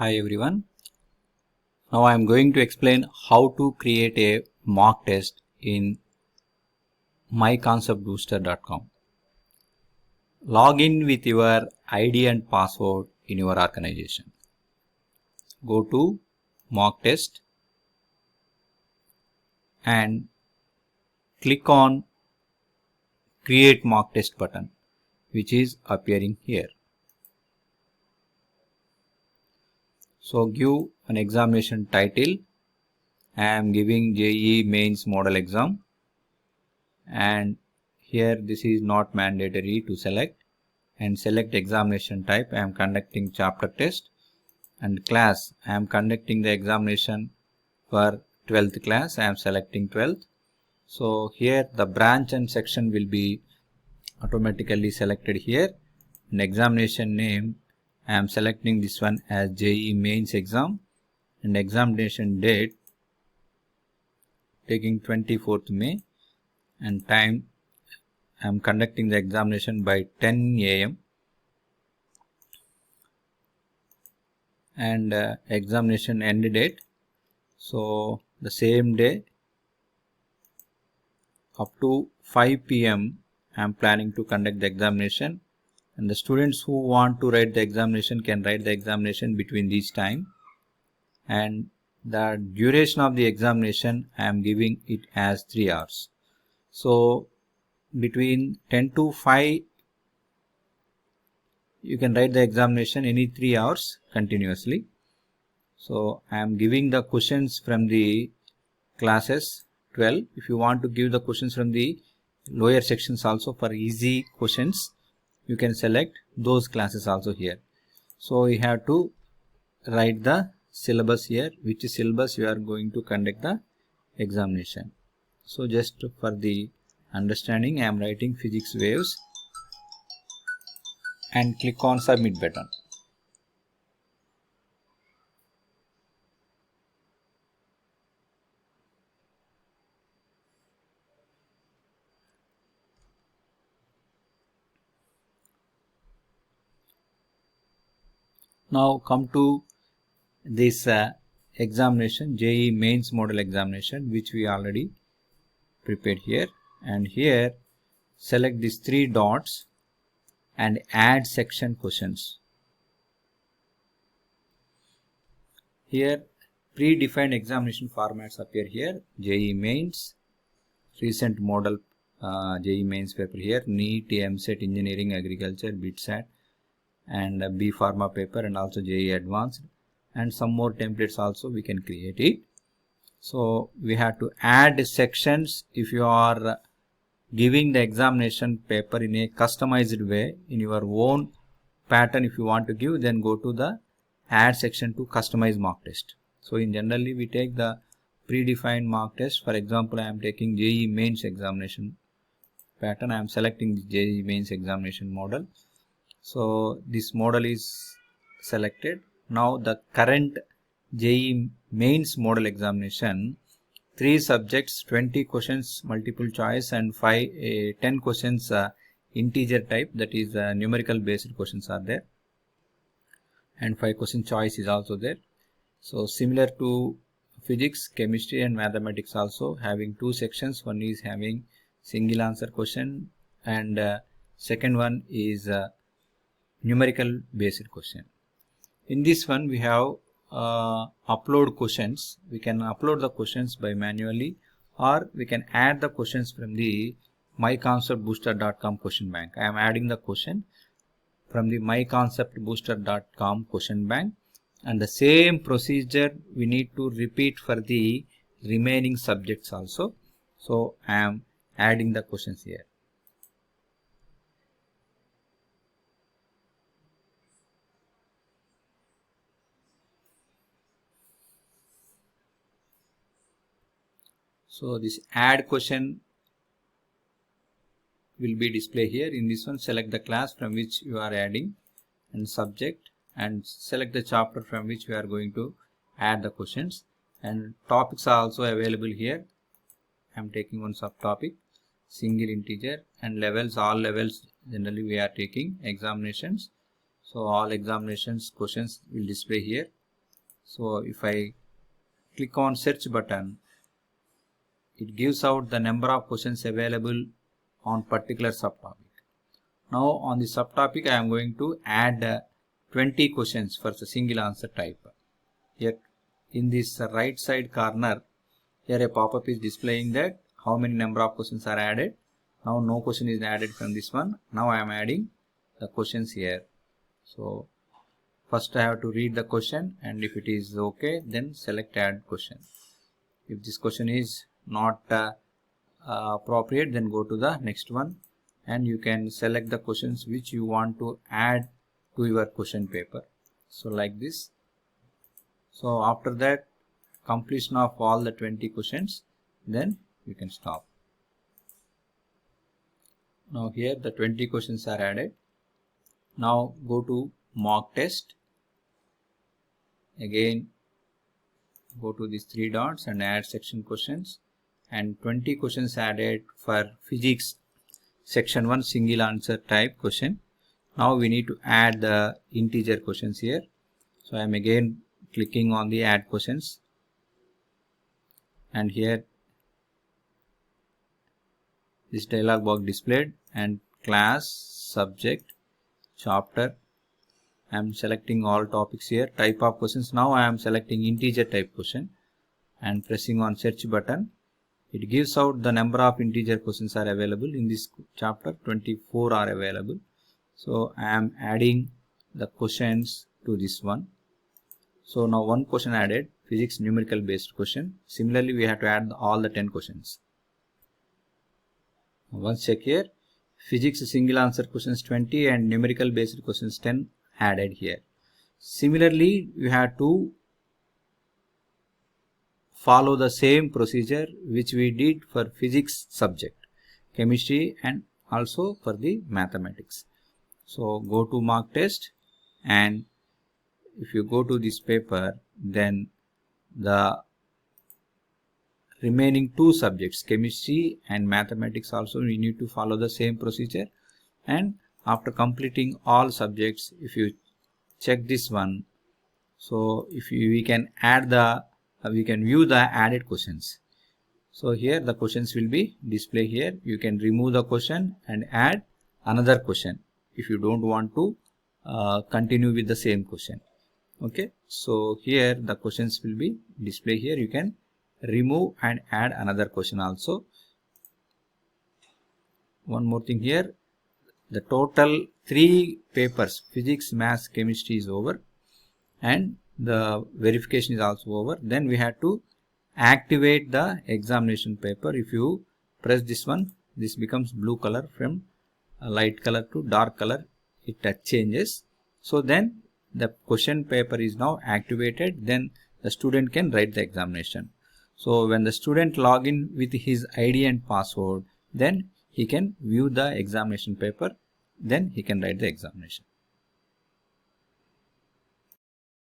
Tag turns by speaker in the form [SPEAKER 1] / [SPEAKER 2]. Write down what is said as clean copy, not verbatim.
[SPEAKER 1] Hi everyone. Now I am going to explain how to create a mock test in myconceptbooster.com. Log in with your ID and password in your organization. Go to mock test and click on create mock test button, which is appearing here. So give an examination title. I am giving JEE Mains Model Exam, and here this is not mandatory to select, and select examination type. I am conducting chapter test, and class I am conducting the examination for 12th class. I am selecting 12th. So here the branch and section will be automatically selected here. And examination name I am selecting this one as JEE Mains Exam, and examination date taking 24th May, and time I am conducting the examination by 10 AM, and examination end date, so the same day up to 5 PM I am planning to conduct the examination, and the students who want to write the examination can write the examination between this time, and the duration of the examination I am giving it as 3 hours. So between 10 to 5 you can write the examination any 3 hours continuously. So I am giving the questions from the classes 12. If you want to give the questions from the lower sections also for easy questions, you can select those classes also here. So you have to write the syllabus here, which syllabus you are going to conduct the examination. So just for the understanding, I am writing physics waves and click on submit button. Now come to this examination, JEE Mains Model Examination, which we already prepared here, and here select these 3 dots and add section questions. Here predefined examination formats appear here: JEE Mains, recent model JEE Mains paper here, NEET, EAMCET, Engineering, Agriculture, BITSAT, and B Pharma paper, and also JEE Advanced, and some more templates also we can create it. So we have to add sections. If you are giving the examination paper in a customized way in your own pattern, if you want to give, then go to the add section to customize mock test. So in generally we take the predefined mock test. For example, I am taking JEE Mains examination pattern. I am selecting the JEE Mains examination model. So this model is selected. Now the current JEE Mains model examination, 3 subjects, 20 questions multiple choice, and 10 questions integer type, that is numerical based questions are there, and 5 question choice is also there. So similar to physics, chemistry and mathematics also having 2 sections. One is having single answer question, and second one is numerical based question. In this one we have upload questions. We can upload the questions by manually, or we can add the questions from the myconceptbooster.com question bank. I am adding the question from the myconceptbooster.com question bank, and the same procedure we need to repeat for the remaining subjects also. So I am adding the questions here. So this add question will be displayed here. In this one, select the class from which you are adding and subject, and select the chapter from which we are going to add the questions, and topics are also available here. I am taking one subtopic, single integer, and levels, all levels generally we are taking examinations. So all examinations questions will display here. So if I click on search button, it gives out the number of questions available on particular subtopic. Now on the subtopic I am going to add 20 questions for the single answer type. Here in this right side corner, here a pop-up is displaying that how many number of questions are added. Now no question is added from this one. Now I am adding the questions here. So first I have to read the question, and if it is okay, then select add question. If this question is not appropriate, then go to the next one, and you can select the questions which you want to add to your question paper. So like this. So after that completion of all the 20 questions, then you can stop. Now here the 20 questions are added. Now go to mock test. Again go to these 3 dots and add section questions, and 20 questions added for physics section 1 single answer type question. Now we need to add the integer questions here. So I am again clicking on the add questions, and here this dialog box displayed, and class, subject, chapter. I am selecting all topics here. Type of questions, now I am selecting integer type question and pressing on search button. It gives out the number of integer questions are available in this chapter. 24 are available. So I am adding the questions to this one. So now one question added, physics numerical based question. Similarly we have to add all the 10 questions. Once check here, physics single answer questions 20 and numerical based questions 10 added here. Similarly you have to follow the same procedure which we did for physics subject, chemistry, and also for the mathematics. So go to mock test, and if you go to this paper, then the remaining 2 subjects, chemistry and mathematics, also we need to follow the same procedure. And after completing all subjects, if you check this one, so if we can add the we can view the added questions. So here the questions will be displayed here. You can remove the question and add another question if you don't want to continue with the same question. Okay, so here the questions will be displayed here. You can remove and add another question also. One more thing here, the total 3 papers, physics, maths, chemistry is over, and the verification is also over. Then we have to activate the examination paper. If you press this one, this becomes blue color, from light color to dark color it changes. So then the question paper is now activated, then the student can write the examination. So when the student log in with his ID and password, then he can view the examination paper, then he can write the examination.